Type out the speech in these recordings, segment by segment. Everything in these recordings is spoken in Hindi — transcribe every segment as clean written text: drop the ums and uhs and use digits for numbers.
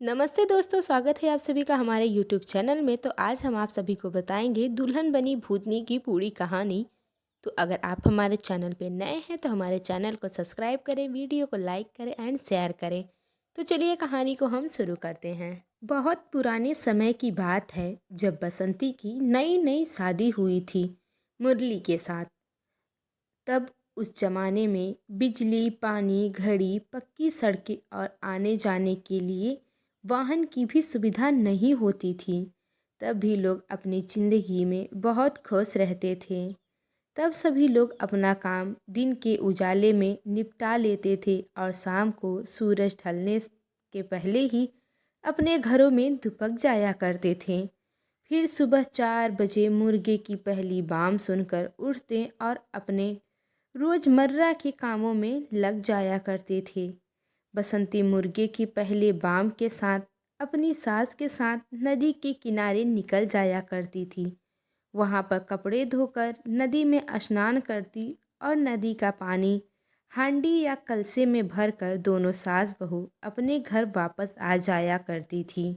नमस्ते दोस्तों, स्वागत है आप सभी का हमारे यूट्यूब चैनल में। तो आज हम आप सभी को बताएंगे दुल्हन बनी भूतनी की पूरी कहानी। तो अगर आप हमारे चैनल पे नए हैं तो हमारे चैनल को सब्सक्राइब करें, वीडियो को लाइक करें एंड शेयर करें। तो चलिए कहानी को हम शुरू करते हैं। बहुत पुराने समय की बात है, जब बसंती की नई नई शादी हुई थी मुरली के साथ। तब उस जमाने में बिजली, पानी, घड़ी, पक्की सड़कें और आने जाने के लिए वाहन की भी सुविधा नहीं होती थी। तब भी लोग अपनी ज़िंदगी में बहुत खुश रहते थे। तब सभी लोग अपना काम दिन के उजाले में निपटा लेते थे और शाम को सूरज ढलने के पहले ही अपने घरों में दुपक जाया करते थे। फिर सुबह 4 बजे मुर्गे की पहली बाम सुनकर उठते और अपने रोजमर्रा के कामों में लग जाया करते थे। बसंती मुर्गे की पहले बाम के साथ अपनी सास के साथ नदी के किनारे निकल जाया करती थी। वहाँ पर कपड़े धोकर नदी में स्नान करती और नदी का पानी हांडी या कलसे में भरकर दोनों सास बहू अपने घर वापस आ जाया करती थी।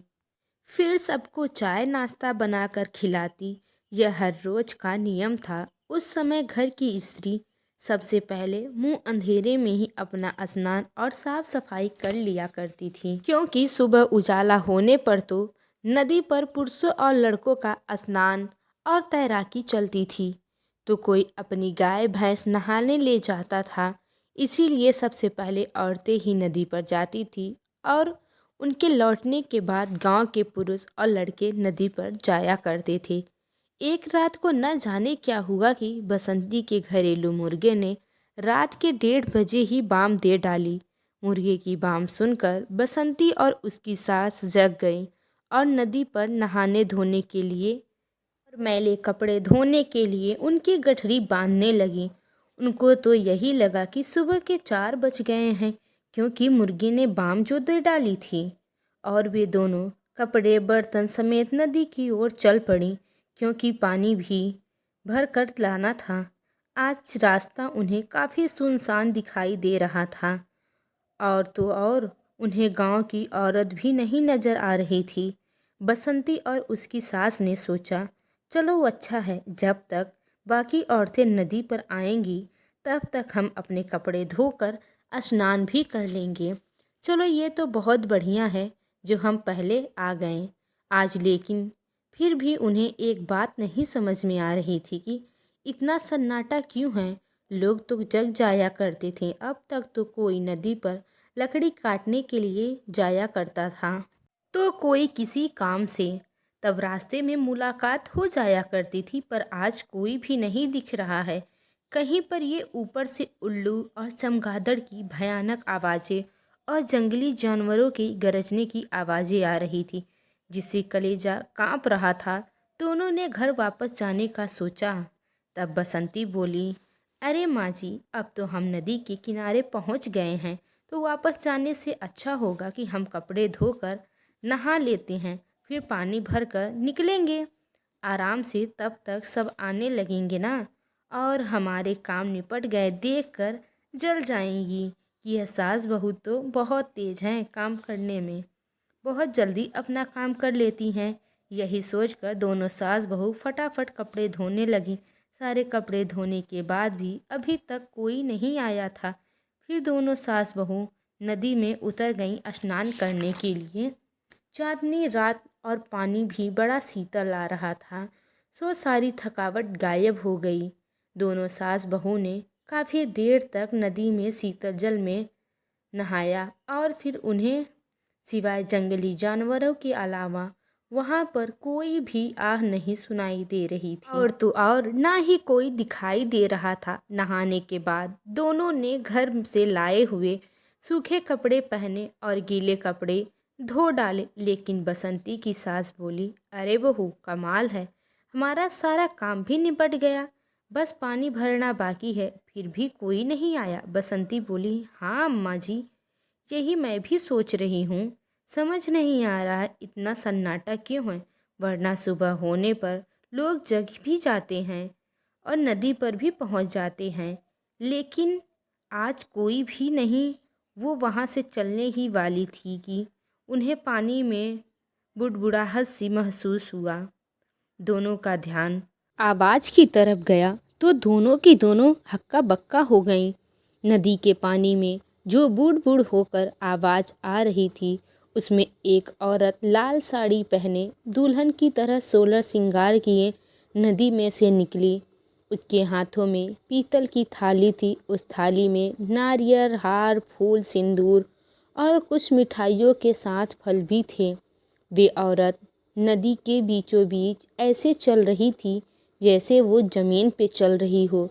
फिर सबको चाय नाश्ता बनाकर खिलाती। यह हर रोज का नियम था। उस समय घर की स्त्री सबसे पहले मुंह अंधेरे में ही अपना स्नान और साफ सफाई कर लिया करती थी, क्योंकि सुबह उजाला होने पर तो नदी पर पुरुषों और लड़कों का स्नान और तैराकी चलती थी। तो कोई अपनी गाय भैंस नहाने ले जाता था, इसीलिए सबसे पहले औरतें ही नदी पर जाती थी और उनके लौटने के बाद गांव के पुरुष और लड़के नदी पर जाया करते थे। एक रात को न जाने क्या हुआ कि बसंती के घरेलू मुर्गे ने रात के 1:30 बजे ही बाम दे डाली। मुर्गे की बाम सुनकर बसंती और उसकी सास जग गईं और नदी पर नहाने धोने के लिए और मैले कपड़े धोने के लिए उनकी गठरी बांधने लगी। उनको तो यही लगा कि सुबह के 4 बज गए हैं, क्योंकि मुर्गी ने बाम जो दे डाली थी। और वे दोनों कपड़े बर्तन समेत नदी की ओर चल पड़ी, क्योंकि पानी भी भर कर लाना था। आज रास्ता उन्हें काफ़ी सुनसान दिखाई दे रहा था। और तो और उन्हें गांव की औरत भी नहीं नजर आ रही थी। बसंती और उसकी सास ने सोचा, चलो अच्छा है, जब तक बाकी औरतें नदी पर आएंगी तब तक हम अपने कपड़े धोकर स्नान भी कर लेंगे। चलो ये तो बहुत बढ़िया है जो हम पहले आ गए आज। लेकिन फिर भी उन्हें एक बात नहीं समझ में आ रही थी कि इतना सन्नाटा क्यों है। लोग तो जग जाया करते थे, अब तक तो कोई नदी पर लकड़ी काटने के लिए जाया करता था, तो कोई किसी काम से। तब रास्ते में मुलाकात हो जाया करती थी, पर आज कोई भी नहीं दिख रहा है कहीं पर। ये ऊपर से उल्लू और चमगादड़ की भयानक आवाज़ें और जंगली जानवरों की गरजने की आवाज़ें आ रही थी, जिससे कलेजा कांप रहा था। दोनों ने घर वापस जाने का सोचा। तब बसंती बोली, अरे माँ जी, अब तो हम नदी के किनारे पहुँच गए हैं, तो वापस जाने से अच्छा होगा कि हम कपड़े धोकर नहा लेते हैं, फिर पानी भरकर निकलेंगे आराम से। तब तक सब आने लगेंगे ना, और हमारे काम निपट गए देखकर जल जाएंगी कि यह सास बहू तो बहुत तेज हैं काम करने में, बहुत जल्दी अपना काम कर लेती हैं। यही सोचकर दोनों सास बहू फटाफट कपड़े धोने लगी। सारे कपड़े धोने के बाद भी अभी तक कोई नहीं आया था। फिर दोनों सास बहू नदी में उतर गईं स्नान करने के लिए। चांदनी रात और पानी भी बड़ा शीतल आ रहा था, सो सारी थकावट गायब हो गई। दोनों सास बहू ने काफ़ी देर तक नदी में शीतल जल में नहाया और फिर उन्हें सिवाय जंगली जानवरों के अलावा वहाँ पर कोई भी आह नहीं सुनाई दे रही थी, और तो और ना ही कोई दिखाई दे रहा था। नहाने के बाद दोनों ने घर से लाए हुए सूखे कपड़े पहने और गीले कपड़े धो डाले। लेकिन बसंती की सास बोली, अरे बहू, कमाल है, हमारा सारा काम भी निपट गया, बस पानी भरना बाकी है, फिर भी कोई नहीं आया। बसंती बोली, हाँ अम्मा जी, यही मैं भी सोच रही हूँ। समझ नहीं आ रहा इतना सन्नाटा क्यों है, वरना सुबह होने पर लोग जग भी जाते हैं और नदी पर भी पहुँच जाते हैं, लेकिन आज कोई भी नहीं। वो वहाँ से चलने ही वाली थी कि उन्हें पानी में बुड़बुड़ाहट सी महसूस हुआ। दोनों का ध्यान आवाज़ की तरफ गया तो दोनों की दोनों हक्का बक्का हो गईं। नदी के पानी में जो बूढ़ बूढ़ होकर आवाज़ आ रही थी, उसमें एक औरत लाल साड़ी पहने दुल्हन की तरह 16 श्रृंगार किए नदी में से निकली। उसके हाथों में पीतल की थाली थी। उस थाली में नारियल, हार, फूल, सिंदूर और कुछ मिठाइयों के साथ फल भी थे। वे औरत नदी के बीचों बीच ऐसे चल रही थी जैसे वो ज़मीन पे चल रही हो।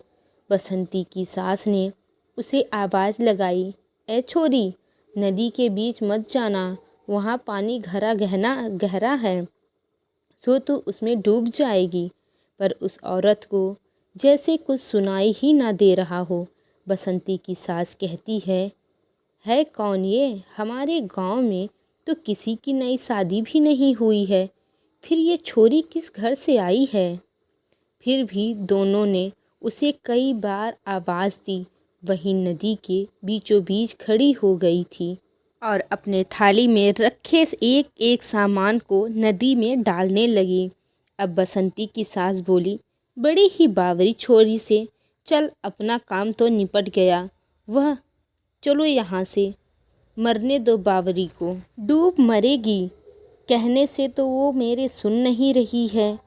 बसंती की सास ने उसे आवाज़ लगाई, ए छोरी, नदी के बीच मत जाना, वहाँ पानी गहरा है, सो तू उसमें डूब जाएगी। पर उस औरत को जैसे कुछ सुनाई ही ना दे रहा हो। बसंती की सास कहती है कौन ये? हमारे गांव में तो किसी की नई शादी भी नहीं हुई है, फिर ये छोरी किस घर से आई है? फिर भी दोनों ने उसे कई बार आवाज़ दी। वही नदी के बीचों बीच खड़ी हो गई थी और अपने थाली में रखे एक एक सामान को नदी में डालने लगी। अब बसंती की सास बोली, बड़ी ही बावरी छोरी से, चल अपना काम तो निपट गया, वह चलो यहाँ से, मरने दो बावरी को, डूब मरेगी। कहने से तो वो मेरे सुन नहीं रही है,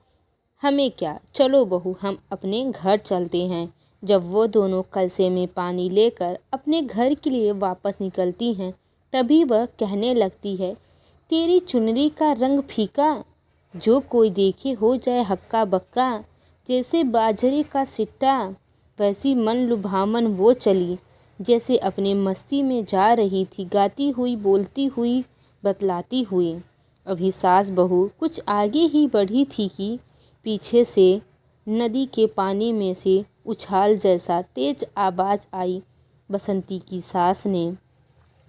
हमें क्या, चलो बहू हम अपने घर चलते हैं। जब वो दोनों कलसे में पानी लेकर अपने घर के लिए वापस निकलती हैं, तभी वह कहने लगती है, तेरी चुनरी का रंग फीका, जो कोई देखे हो जाए हक्का बक्का, जैसे बाजरे का सिट्टा, वैसी मन लुभावन वो चली जैसे अपने मस्ती में जा रही थी, गाती हुई, बोलती हुई, बतलाती हुई। अभी सास बहू कुछ आगे ही बढ़ी थी कि पीछे से नदी के पानी में से उछाल जैसा तेज आवाज़ आई। बसंती की सास ने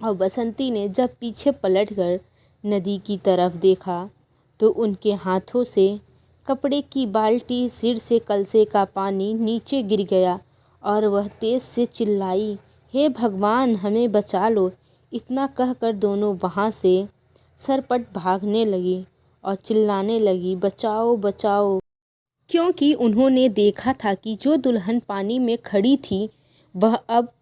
और बसंती ने जब पीछे पलटकर नदी की तरफ देखा तो उनके हाथों से कपड़े की बाल्टी, सिर से कलसे का पानी नीचे गिर गया और वह तेज से चिल्लाई, हे भगवान, हमें बचा लो। इतना कहकर दोनों वहाँ से सरपट भागने लगी और चिल्लाने लगी, बचाओ बचाओ, क्योंकि उन्होंने देखा था कि जो दुल्हन पानी में खड़ी थी वह अब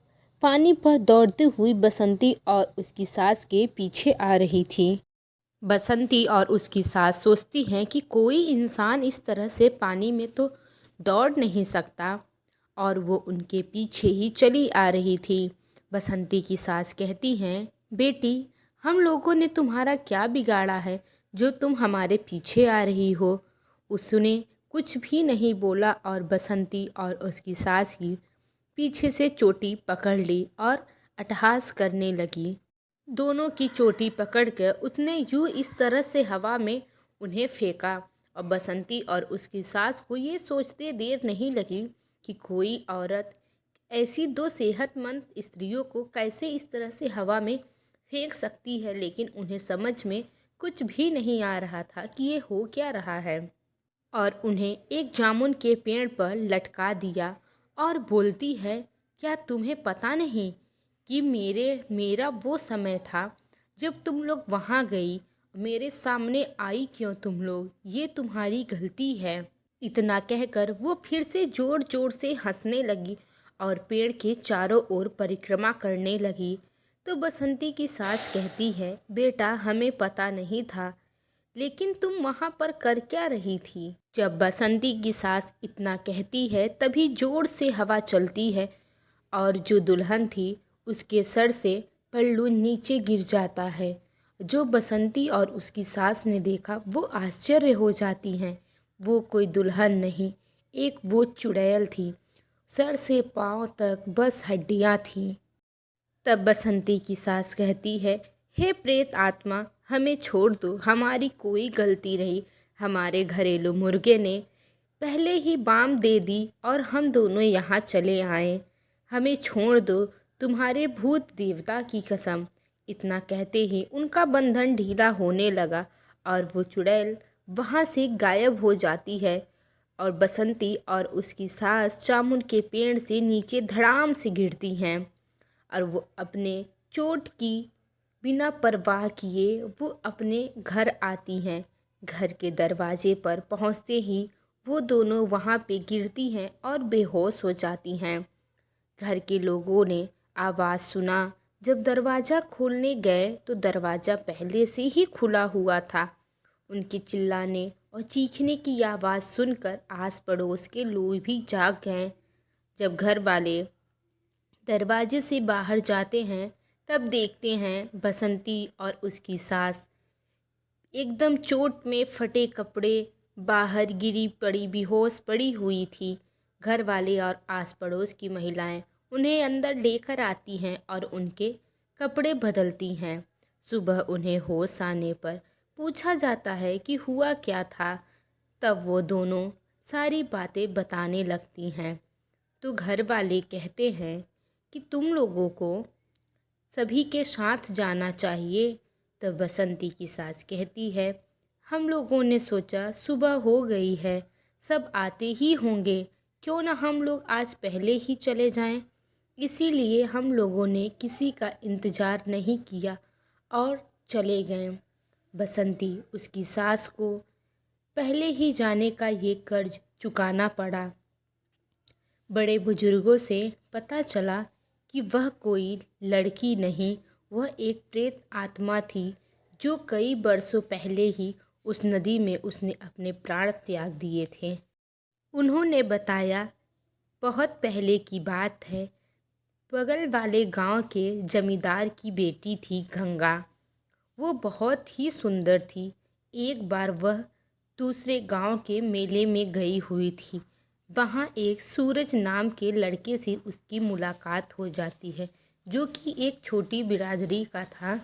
पानी पर दौड़ती हुई बसंती और उसकी सास के पीछे आ रही थी। बसंती और उसकी सास सोचती हैं कि कोई इंसान इस तरह से पानी में तो दौड़ नहीं सकता, और वो उनके पीछे ही चली आ रही थी। बसंती की सास कहती हैं, बेटी, हम लोगों ने तुम्हारा क्या बिगाड़ा है जो तुम हमारे पीछे आ रही हो? उसने कुछ भी नहीं बोला और बसंती और उसकी सास की पीछे से चोटी पकड़ ली और अट्टहास करने लगी। दोनों की चोटी पकड़कर उसने यूँ इस तरह से हवा में उन्हें फेंका, और बसंती और उसकी सास को ये सोचते देर नहीं लगी कि कोई औरत ऐसी दो सेहतमंद स्त्रियों को कैसे इस तरह से हवा में फेंक सकती है। लेकिन उन्हें समझ में कुछ भी नहीं आ रहा था कि ये हो क्या रहा है, और उन्हें एक जामुन के पेड़ पर लटका दिया और बोलती है, क्या तुम्हें पता नहीं कि मेरा वो समय था जब तुम लोग वहाँ गई, मेरे सामने आई क्यों तुम लोग? ये तुम्हारी गलती है। इतना कहकर वो फिर से ज़ोर ज़ोर से हंसने लगी और पेड़ के चारों ओर परिक्रमा करने लगी। तो बसंती की सास कहती है, बेटा, हमें पता नहीं था, लेकिन तुम वहाँ पर कर क्या रही थी? जब बसंती की सास इतना कहती है तभी जोर से हवा चलती है और जो दुल्हन थी उसके सर से पल्लू नीचे गिर जाता है। जो बसंती और उसकी सास ने देखा वो आश्चर्य हो जाती हैं। वो कोई दुल्हन नहीं, एक वो चुड़ैल थी। सर से पाँव तक बस हड्डियाँ थीं। तब बसंती की सास कहती है, हे प्रेत आत्मा, हमें छोड़ दो, हमारी कोई गलती नहीं। हमारे घरेलू मुर्गे ने पहले ही बाम दे दी और हम दोनों यहाँ चले आए। हमें छोड़ दो, तुम्हारे भूत देवता की कसम। इतना कहते ही उनका बंधन ढीला होने लगा और वो चुड़ैल वहाँ से गायब हो जाती है और बसंती और उसकी सास जामुन के पेड़ से नीचे धड़ाम से गिरती हैं और वो अपने चोट की बिना परवाह किए वो अपने घर आती हैं। घर के दरवाजे पर पहुंचते ही वो दोनों वहां पे गिरती हैं और बेहोश हो जाती हैं। घर के लोगों ने आवाज़ सुना। जब दरवाज़ा खोलने गए तो दरवाज़ा पहले से ही खुला हुआ था। उनके चिल्लाने और चीखने की आवाज़ सुनकर आस पड़ोस के लोग भी जाग गए। जब घर वाले दरवाजे से बाहर जाते हैं तब देखते हैं बसंती और उसकी सास एकदम चोट में फटे कपड़े बाहर गिरी पड़ी बेहोश पड़ी हुई थी। घर वाले और आस पड़ोस की महिलाएं उन्हें अंदर लेकर आती हैं और उनके कपड़े बदलती हैं। सुबह उन्हें होश आने पर पूछा जाता है कि हुआ क्या था। तब वो दोनों सारी बातें बताने लगती हैं। तो घर वाले कहते हैं कि तुम लोगों को सभी के साथ जाना चाहिए। तब बसंती की सास कहती है, हम लोगों ने सोचा सुबह हो गई है, सब आते ही होंगे, क्यों ना हम लोग आज पहले ही चले जाएं। इसीलिए हम लोगों ने किसी का इंतज़ार नहीं किया और चले गए। बसंती उसकी सास को पहले ही जाने का ये कर्ज चुकाना पड़ा। बड़े बुजुर्गों से पता चला कि वह कोई लड़की नहीं, वह एक प्रेत आत्मा थी जो कई बरसों पहले ही उस नदी में उसने अपने प्राण त्याग दिए थे। उन्होंने बताया, बहुत पहले की बात है, बगल वाले गांव के जमींदार की बेटी थी गंगा। वो बहुत ही सुंदर थी। एक बार वह दूसरे गांव के मेले में गई हुई थी। वहाँ एक सूरज नाम के लड़के से उसकी मुलाकात हो जाती है जो कि एक छोटी बिरादरी का था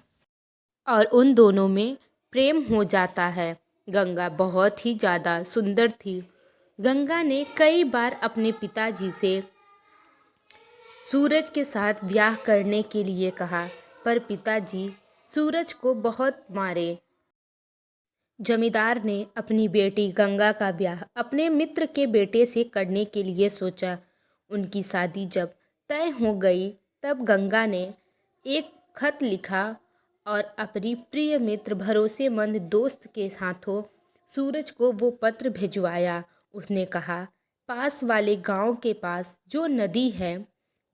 और उन दोनों में प्रेम हो जाता है। गंगा बहुत ही ज़्यादा सुंदर थी। गंगा ने कई बार अपने पिताजी से सूरज के साथ ब्याह करने के लिए कहा, पर पिताजी सूरज को बहुत मारे। जमींदार ने अपनी बेटी गंगा का ब्याह अपने मित्र के बेटे से करने के लिए सोचा। उनकी शादी जब तय हो गई तब गंगा ने एक खत लिखा और अपनी प्रिय मित्र भरोसेमंद दोस्त के साथों सूरज को वो पत्र भिजवाया। उसने कहा, पास वाले गांव के पास जो नदी है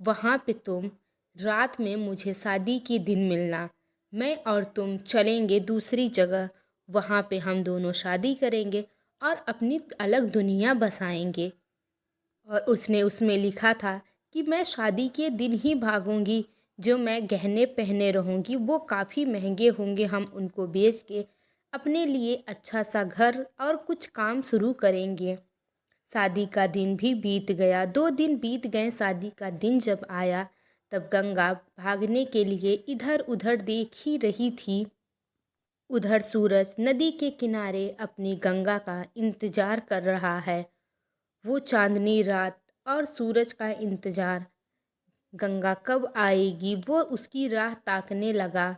वहाँ पे तुम रात में मुझे शादी के दिन मिलना। मैं और तुम चलेंगे दूसरी जगह, वहाँ पे हम दोनों शादी करेंगे और अपनी अलग दुनिया बसाएंगे। और उसने उसमें लिखा था कि मैं शादी के दिन ही भागूंगी, जो मैं गहने पहने रहूंगी वो काफ़ी महंगे होंगे, हम उनको बेच के अपने लिए अच्छा सा घर और कुछ काम शुरू करेंगे। शादी का दिन भी बीत गया। 2 दिन बीत गए। शादी का दिन जब आया तब गंगा भागने के लिए इधर उधर देख ही रही थी। उधर सूरज नदी के किनारे अपनी गंगा का इंतजार कर रहा है। वो चांदनी रात और सूरज का इंतजार, गंगा कब आएगी वो उसकी राह ताकने लगा।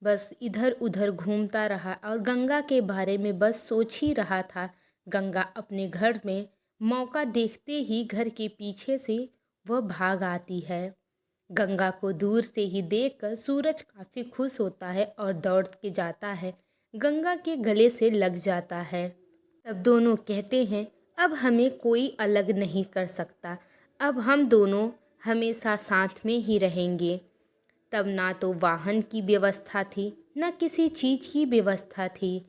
बस इधर उधर घूमता रहा और गंगा के बारे में बस सोच ही रहा था। गंगा अपने घर में मौका देखते ही घर के पीछे से वह भाग आती है। गंगा को दूर से ही देखकर सूरज काफ़ी खुश होता है और दौड़ के जाता है, गंगा के गले से लग जाता है। तब दोनों कहते हैं, अब हमें कोई अलग नहीं कर सकता, अब हम दोनों हमेशा साथ में ही रहेंगे। तब ना तो वाहन की व्यवस्था थी न किसी चीज़ की व्यवस्था थी।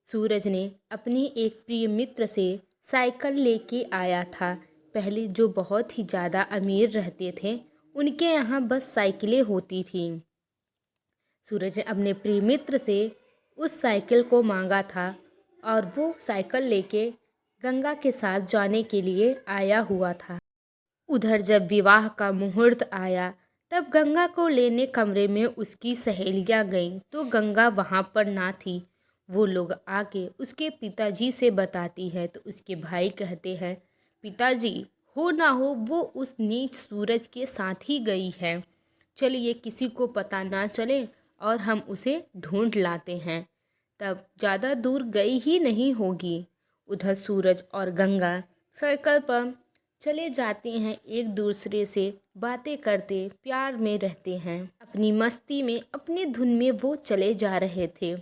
सूरज ने अपनी एक प्रिय मित्र से साइकिल लेके आया था। पहले जो बहुत ही ज़्यादा अमीर रहते थे उनके यहाँ बस साइकिलें होती थी। सूरज ने अपने प्रिय मित्र से उस साइकिल को मांगा था और वो साइकिल लेके गंगा के साथ जाने के लिए आया हुआ था। उधर जब विवाह का मुहूर्त आया तब गंगा को लेने कमरे में उसकी सहेलियां गईं तो गंगा वहाँ पर ना थी। वो लोग आके उसके पिताजी से बताती हैं तो उसके भाई कहते हैं, पिताजी हो ना हो वो उस नीच सूरज के साथ ही गई है, चलिए किसी को पता ना चले और हम उसे ढूंढ लाते हैं। तब ज़्यादा दूर गई ही नहीं होगी। उधर सूरज और गंगा साइकिल पर चले जाते हैं, एक दूसरे से बातें करते प्यार में रहते हैं। अपनी मस्ती में अपनी धुन में वो चले जा रहे थे।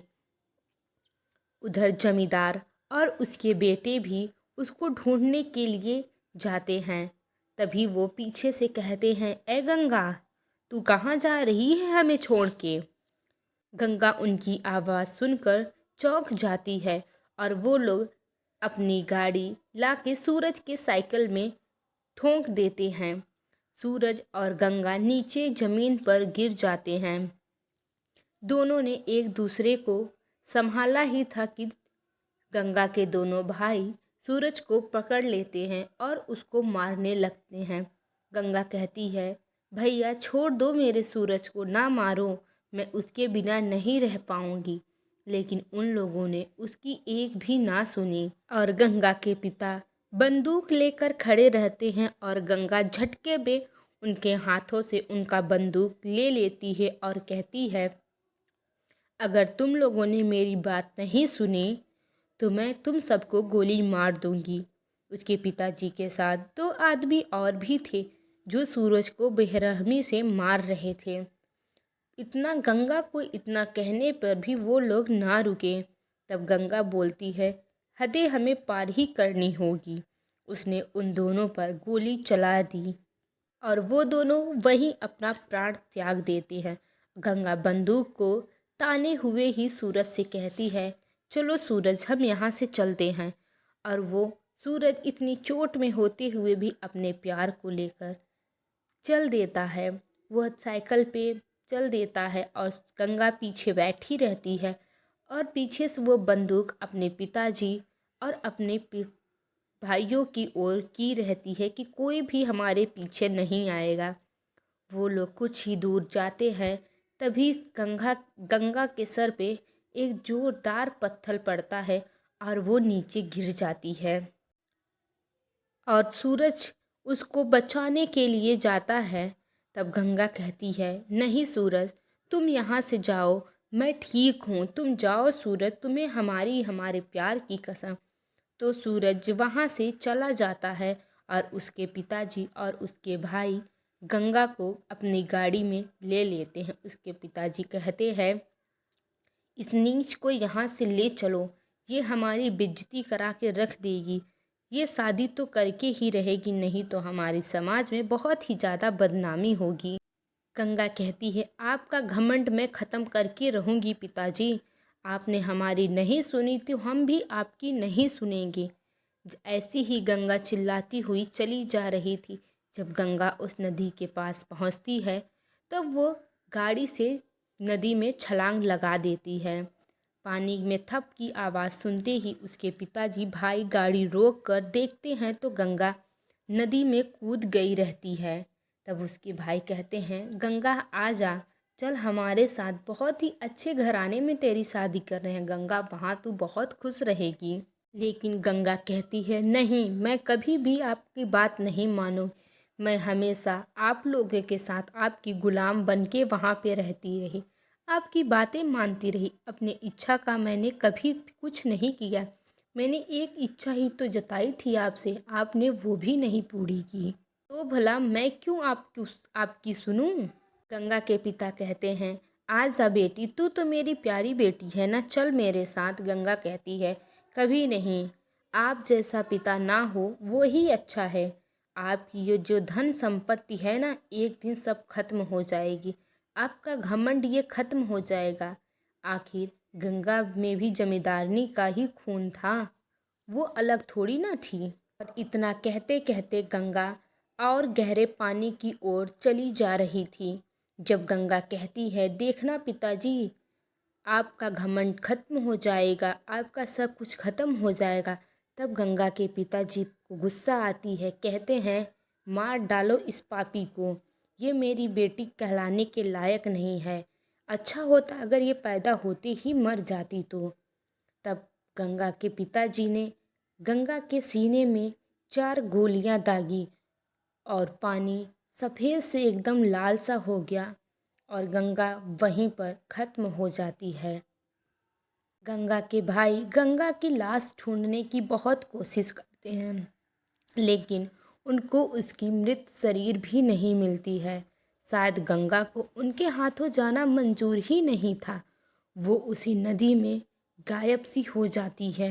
उधर जमींदार और उसके बेटे भी उसको ढूंढने के लिए जाते हैं। तभी वो पीछे से कहते हैं, ए गंगा, तू कहाँ जा रही है हमें छोड़ के। गंगा उनकी आवाज़ सुनकर चौंक जाती है और वो लोग अपनी गाड़ी लाके सूरज के साइकिल में ठोंक देते हैं। सूरज और गंगा नीचे ज़मीन पर गिर जाते हैं। दोनों ने एक दूसरे को संभाला ही था कि गंगा के दोनों भाई सूरज को पकड़ लेते हैं और उसको मारने लगते हैं। गंगा कहती है, भैया छोड़ दो मेरे सूरज को, ना मारो, मैं उसके बिना नहीं रह पाऊंगी। लेकिन उन लोगों ने उसकी एक भी ना सुनी और गंगा के पिता बंदूक लेकर खड़े रहते हैं और गंगा झटके में उनके हाथों से उनका बंदूक ले लेती है और कहती है, अगर तुम लोगों ने मेरी बात नहीं सुनी तो मैं तुम सबको गोली मार दूंगी। उसके पिताजी के साथ 2 आदमी और भी थे जो सूरज को बेरहमी से मार रहे थे। गंगा को इतना कहने पर भी वो लोग ना रुके। तब गंगा बोलती है, हदें हमें पार ही करनी होगी। उसने उन दोनों पर गोली चला दी और वो दोनों वहीं अपना प्राण त्याग देते हैं। गंगा बंदूक को ताने हुए ही सूरज से कहती है, चलो सूरज, हम यहाँ से चलते हैं। और वो सूरज इतनी चोट में होते हुए भी अपने प्यार को लेकर चल देता है। वह साइकिल पे चल देता है और गंगा पीछे बैठी रहती है और पीछे से वो बंदूक अपने पिताजी और अपने भाइयों की ओर की रहती है कि कोई भी हमारे पीछे नहीं आएगा। वो लोग कुछ ही दूर जाते हैं, तभी गंगा के सर पे एक जोरदार पत्थर पड़ता है और वो नीचे गिर जाती है। और सूरज उसको बचाने के लिए जाता है। तब गंगा कहती है, नहीं सूरज, तुम यहाँ से जाओ, मैं ठीक हूँ, तुम जाओ सूरज, तुम्हें हमारे प्यार की कसम। तो सूरज वहाँ से चला जाता है और उसके पिताजी और उसके भाई गंगा को अपनी गाड़ी में ले लेते हैं। उसके पिताजी कहते हैं, इस नीच को यहाँ से ले चलो, ये हमारी बेइज्जती करा के रख देगी, ये शादी तो करके ही रहेगी, नहीं तो हमारे समाज में बहुत ही ज़्यादा बदनामी होगी। गंगा कहती है, आपका घमंड मैं ख़त्म करके रहूँगी पिताजी, आपने हमारी नहीं सुनी तो हम भी आपकी नहीं सुनेंगे। ऐसी ही गंगा चिल्लाती हुई चली जा रही थी। जब गंगा उस नदी के पास पहुंचती है तब वो गाड़ी से नदी में छलांग लगा देती है। पानी में थप की आवाज़ सुनते ही उसके पिताजी भाई गाड़ी रोक कर देखते हैं तो गंगा नदी में कूद गई रहती है। तब उसके भाई कहते हैं, गंगा आ जा, चल हमारे साथ, बहुत ही अच्छे घराने में तेरी शादी कर रहे हैं गंगा, वहाँ तू बहुत खुश रहेगी। लेकिन गंगा कहती है, नहीं, मैं कभी भी आपकी बात नहीं मानूं, मैं हमेशा आप लोगों के साथ आपकी गुलाम बन के वहाँ पे रहती रही, आपकी बातें मानती रही, अपनी इच्छा का मैंने कभी कुछ नहीं किया, मैंने एक इच्छा ही तो जताई थी आपसे, आपने वो भी नहीं पूरी की, तो भला मैं क्यों आपकी सुनूं। गंगा के पिता कहते हैं, आजा बेटी, तू तो मेरी प्यारी बेटी है ना, चल मेरे साथ। गंगा कहती है, कभी नहीं, आप जैसा पिता ना हो वो ही अच्छा है। आपकी ये जो धन संपत्ति है ना, एक दिन सब खत्म हो जाएगी, आपका घमंड ये खत्म हो जाएगा। आखिर गंगा में भी जमींदारनी का ही खून था, वो अलग थोड़ी ना थी। और इतना कहते कहते गंगा और गहरे पानी की ओर चली जा रही थी। जब गंगा कहती है, देखना पिताजी, आपका घमंड खत्म हो जाएगा, आपका सब कुछ खत्म हो जाएगा। तब गंगा के पिताजी को गुस्सा आती है, कहते हैं, मार डालो इस पापी को, ये मेरी बेटी कहलाने के लायक नहीं है, अच्छा होता अगर ये पैदा होते ही मर जाती तो। तब गंगा के पिताजी ने गंगा के सीने में 4 गोलियां दागी और पानी सफ़ेद से एकदम लाल सा हो गया और गंगा वहीं पर ख़त्म हो जाती है। गंगा के भाई गंगा की लाश ढूंढने की बहुत कोशिश करते हैं, लेकिन उनको उसकी मृत शरीर भी नहीं मिलती है। शायद गंगा को उनके हाथों जाना मंजूर ही नहीं था। वो उसी नदी में गायब सी हो जाती है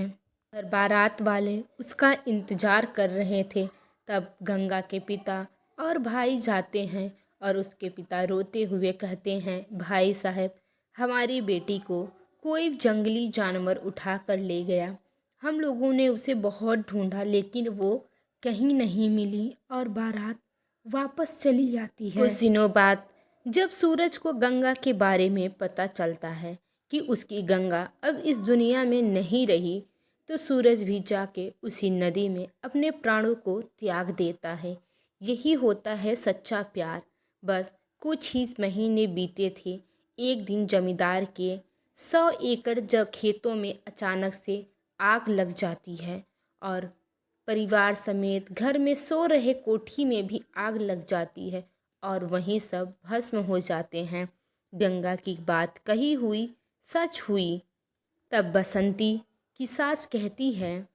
और बारात वाले उसका इंतज़ार कर रहे थे। तब गंगा के पिता और भाई जाते हैं और उसके पिता रोते हुए कहते हैं, भाई साहब, हमारी बेटी को कोई जंगली जानवर उठा कर ले गया। हम लोगों ने उसे बहुत ढूंढा लेकिन वो कहीं नहीं मिली और बारात वापस चली जाती है। कुछ दिनों बाद जब सूरज को गंगा के बारे में पता चलता है कि उसकी गंगा अब इस दुनिया में नहीं रही, तो सूरज भी जाके उसी नदी में अपने प्राणों को त्याग देता है। यही होता है सच्चा प्यार। बस कुछ ही महीने बीते थे। एक दिन जमींदार के 100 एकड़ खेतों में अचानक से आग लग जाती है और परिवार समेत घर में सो रहे कोठी में भी आग लग जाती है और वहीं सब भस्म हो जाते हैं। गंगा की बात कही हुई सच हुई। तब बसंती की सास कहती है,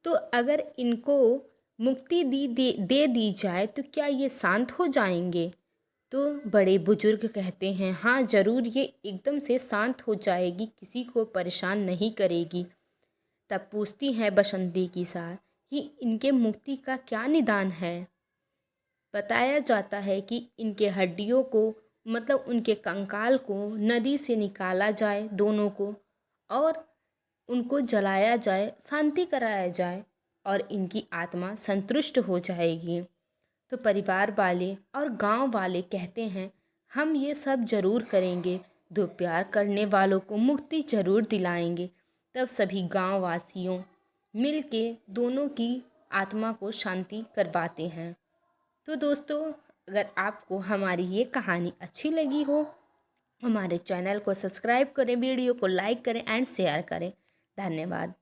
तो अगर इनको मुक्ति दे दी जाए तो क्या ये शांत हो जाएंगे? तो बड़े बुजुर्ग कहते हैं, हाँ ज़रूर, ये एकदम से शांत हो जाएगी, किसी को परेशान नहीं करेगी। तब पूछती है बसंती की सास कि इनके मुक्ति का क्या निदान है। बताया जाता है कि इनके हड्डियों को, मतलब उनके कंकाल को नदी से निकाला जाए दोनों को, और उनको जलाया जाए, शांति कराया जाए और इनकी आत्मा संतुष्ट हो जाएगी। तो परिवार वाले और गांव वाले कहते हैं, हम ये सब ज़रूर करेंगे, दो प्यार करने वालों को मुक्ति ज़रूर दिलाएंगे। तब सभी गांव वासियों मिल के दोनों की आत्मा को शांति करवाते हैं। तो दोस्तों, अगर आपको हमारी ये कहानी अच्छी लगी हो, हमारे चैनल को सब्सक्राइब करें, वीडियो को लाइक करें एंड शेयर करें। धन्यवाद।